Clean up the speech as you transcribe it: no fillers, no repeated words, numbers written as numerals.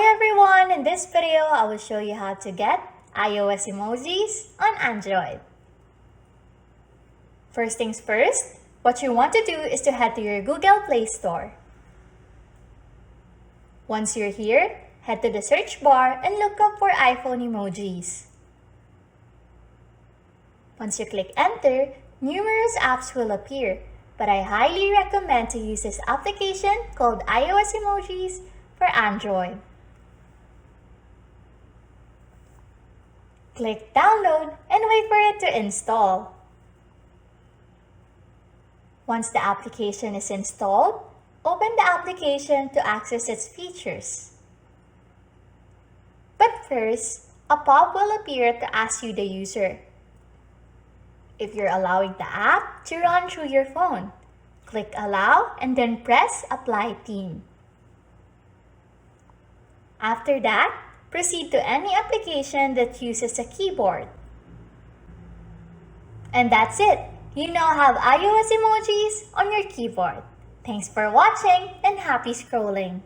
everyone! In this video, I will show you how to get iOS emojis on Android. First things first, what you want to do is to head to your Google Play Store. Once you're here, head to the search bar and look up for iPhone emojis. Once you click enter, numerous apps will appear, but I highly recommend to use this application called iOS Emojis for Android. Click download and wait for it to install. Once the application is installed, open the application to access its features. But first, a pop will appear to ask you the user if you're allowing the app to run through your phone. Click allow and then press apply theme. After that, proceed to any application that uses a keyboard. And that's it! You now have iOS emojis on your keyboard. Thanks for watching and happy scrolling!